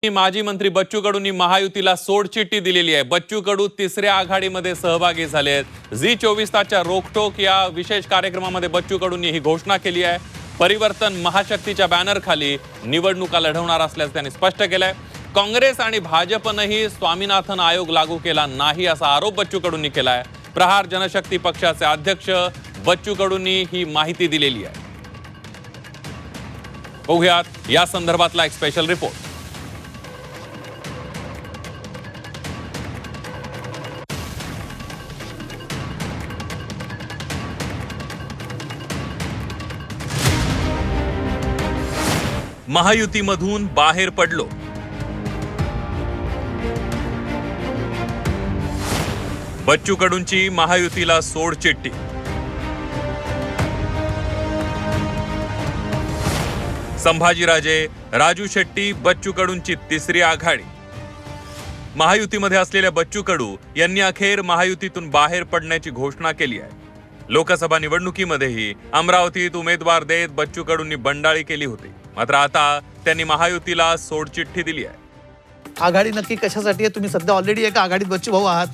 माजी मंत्री बच्चू कडूंनी महायुतीला सोडचिठ्ठी दिलेली आहे। बच्चू कडू तिसऱ्या आघाडीमध्ये सहभागी झाले आहेत। झी 24 तासच्या रोकटोक या विशेष कार्यक्रमामध्ये बच्चू कडूंनी ही घोषणा केली आहे। परिवर्तन महाशक्तीच्या बॅनर खाली निवडणुका लढवणार असल्याचं त्यांनी स्पष्ट केलंय। काँग्रेस आणि भाजपनेही स्वामीनाथन आयोग लागू केला नाही असा आरोप बच्चू कडूंनी केलाय। प्रहार जनशक्ती पक्षाचे अध्यक्ष बच्चू कडूंनी ही माहिती दिलेली आहे। बघूयात या संदर्भातला एक स्पेशल रिपोर्ट। महायुतीमधून बाहेर पडलो। बच्चू कडूंची महायुतीला सोडचिठ्ठी। संभाजीराजे, राजू शेट्टी, बच्चू कडूंची तिसरी आघाडी। महायुतीमध्ये असलेल्या बच्चू कडू यांनी अखेर महायुतीतून बाहेर पडण्याची घोषणा केली आहे। लोकसभा निवडणुकीमध्येही अमरावतीत उमेदवार देत बच्चू कडूंनी बंडाळी केली होती, मात्र आता त्यांनी महायुतीला सोडचिठ्ठी दिली आहे। आघाडी नक्की कशासाठी आहे? तुम्ही सध्या ऑलरेडी एका आघाडीत बच्चू भाऊ आहात,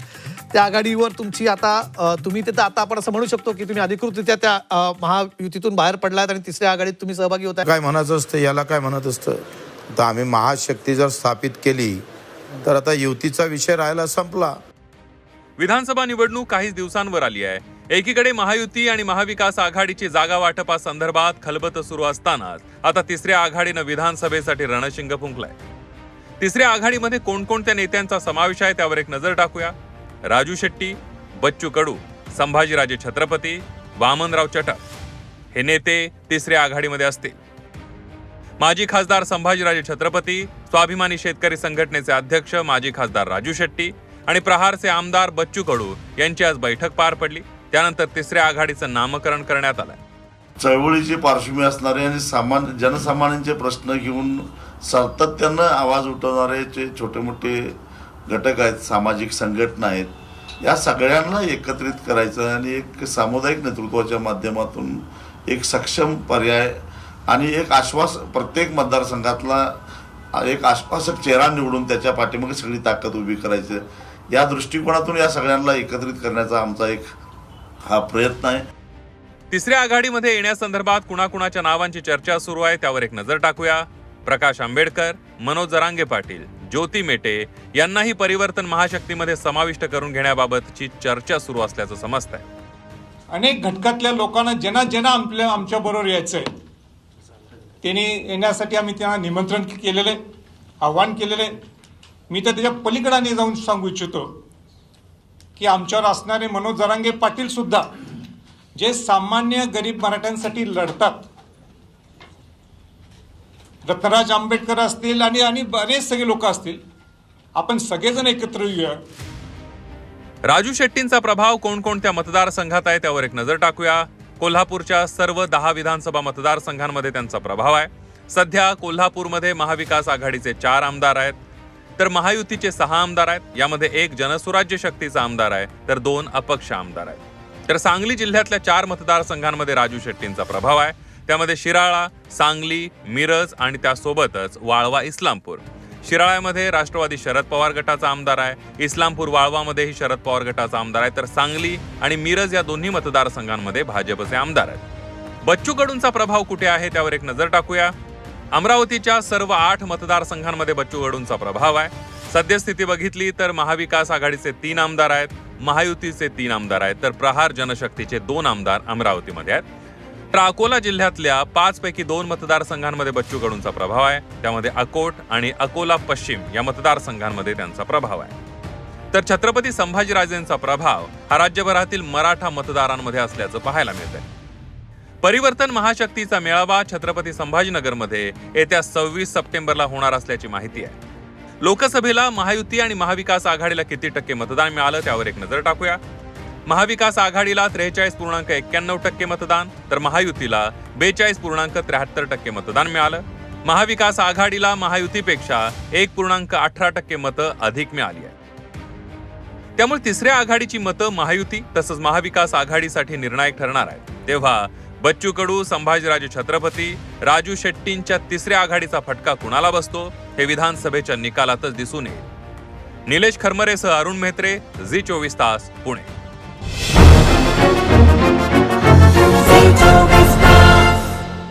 त्या आघाडीवर तुमची आता तुम्ही तिथं आता आपण असं म्हणू शकतो की तुम्ही अधिकृतरित्या त्या महायुतीतून बाहेर पडलात आणि तिसऱ्या आघाडीत तुम्ही सहभागी होता। काय म्हणायचं असतं, याला काय म्हणत असतं? तर आम्ही महाशक्ती जर स्थापित केली तर आता युतीचा विषय राहायला संपला। विधानसभा निवडणूक काही दिवसांवर आली आहे। एकीकडे महायुती आणि महाविकास आघाडीची जागा वाटपासंदर्भात खलबत सुरू असतानाच आता तिसऱ्या आघाडीनं विधानसभेसाठी रणशिंग फुंकलाय। तिसऱ्या आघाडीमध्ये कोणकोणत्या नेत्यांचा समावेश आहे त्यावर एक नजर टाकूया। राजू शेट्टी, बच्चू कडू, संभाजीराजे छत्रपती, वामनराव चटप हे नेते तिसऱ्या आघाडीमध्ये असतील। माजी खासदार संभाजीराजे छत्रपती, स्वाभिमानी शेतकरी संघटनेचे अध्यक्ष माजी खासदार राजू शेट्टी आणि प्रहारचे आमदार बच्चू कडू यांची आज बैठक पार पडली। त्यानंतर तिसऱ्या आघाडीचं नामकरण करण्यात आलंय। चळवळीची पार्श्वभूमी असणारे आणि जनसामान्यांचे प्रश्न घेऊन सातत्यानं आवाज उठवणारे जे छोटे मोठे घटक आहेत, सामाजिक संघटना आहेत, या सगळ्यांना एकत्रित करायचं आणि एक सामुदायिक नेतृत्वाच्या माध्यमातून एक सक्षम पर्याय आणि एक प्रत्येक मतदारसंघातला एक आश्वासक चेहरा निवडून त्याच्या पाठीमागे सगळी ताकद उभी करायची, या दृष्टिकोनातून या सगळ्यांना एकत्रित करण्याचा आमचा एक हा प्रयत्न आहे। तिसऱ्या आघाडीमध्ये येण्यासंदर्भात कुणाकुणाच्या नावांची चर्चा सुरू आहे त्यावर एक नजर टाकूया। प्रकाश आंबेडकर, मनोज जरांगे पाटील, ज्योती मेटे यांनाही परिवर्तन महाशक्तीमध्ये समाविष्ट करून घेण्याबाबतची चर्चा सुरू असल्याचं समजतंय। अनेक घटकातल्या लोकांना ज्यांना आमच्या बरोबर यायचंय त्यांनी येण्यासाठी आम्ही त्यांना निमंत्रण केलेले, आव्हान केलेले। मी तर त्याच्या पलीकडे जाऊन सांगू इच्छितो की आमच्यावर असणारे मनोज जरांगे पाटील सुद्धा जे सामान्य गरीब मराठ्यांसाठी लढतात, रत्नराज आंबेडकर असतील आणि बरेच सगळे लोक असतील, आपण सगळेजण एकत्र येऊया। राजू शेट्टींचा प्रभाव कोणकोणत्या मतदारसंघात आहे त्यावर एक नजर टाकूया। कोल्हापूरच्या सर्व 10 विधानसभा मतदारसंघांमध्ये त्यांचा प्रभाव आहे। सध्या कोल्हापूरमध्ये महाविकास आघाडीचे 4 आमदार आहेत, तर महायुतीचे 6 आमदार आहेत। यामध्ये 1 जनसुराज्य शक्तीचा आमदार आहे, तर 2 अपक्ष आमदार आहेत। तर सांगली जिल्ह्यातल्या 4 मतदारसंघांमध्ये राजू शेट्टींचा प्रभाव आहे। त्यामध्ये शिराळा, सांगली, मिरज आणि त्यासोबतच वाळवा इस्लामपूर। शिराळ्यामध्ये राष्ट्रवादी शरद पवार गटाचा आमदार आहे, इस्लामपूर वाळवामध्येही शरद पवार गटाचा आमदार आहे, तर सांगली आणि मिरज या दोन्ही मतदारसंघांमध्ये भाजपचे आमदार आहेत। बच्चू कडूंचा प्रभाव कुठे आहे त्यावर एक नजर टाकूया। अमरावतीच्या सर्व 8 मतदारसंघांमध्ये बच्चू कडूंचा प्रभाव आहे। सद्यस्थिती बघितली तर महाविकास आघाडीचे 3 आमदार आहेत, महायुतीचे 3 आमदार आहेत, तर प्रहार जनशक्तीचे 2 आमदार अमरावतीमध्ये आहेत। तर अकोला जिल्ह्यातल्या 5 पैकी 2 मतदारसंघांमध्ये बच्चू कडूंचा प्रभाव आहे। त्यामध्ये अकोट आणि अकोला पश्चिम या मतदारसंघांमध्ये त्यांचा प्रभाव आहे। तर छत्रपती संभाजीराजेंचा प्रभाव हा राज्यभरातील मराठा मतदारांमध्ये असल्याचं पाहायला मिळतंय। परिवर्तन महाशक्तीचा मेळावा छत्रपती संभाजीनगरमध्ये येत्या 26 सप्टेंबरला होणार असल्याची माहिती आहे। लोकसभेला महायुती आणि महाविकास आघाडीला किती टक्के मतदान मिळालं त्यावर एक नजर टाकूया। महाविकास आघाडीला 43.91% मतदान, तर महायुतीला 42.73% मतदान मिळालं। महाविकास आघाडीला महायुतीपेक्षा 1.18% मतं अधिक मिळाली आहे। त्यामुळे तिसऱ्या आघाडीची मतं महायुती तसंच महाविकास आघाडीसाठी निर्णायक ठरणार आहेत। तेव्हा बच्चू कडू, संभाजीराजे छत्रपती, राजू शेट्टींच्या तिसऱ्या आघाडीचा फटका कुणाला बसतो हे विधानसभेच्या निकालातच दिसून येईल. निलेश खरमरेसह अरुण मेहत्रे, झी 24 तास, पुणे.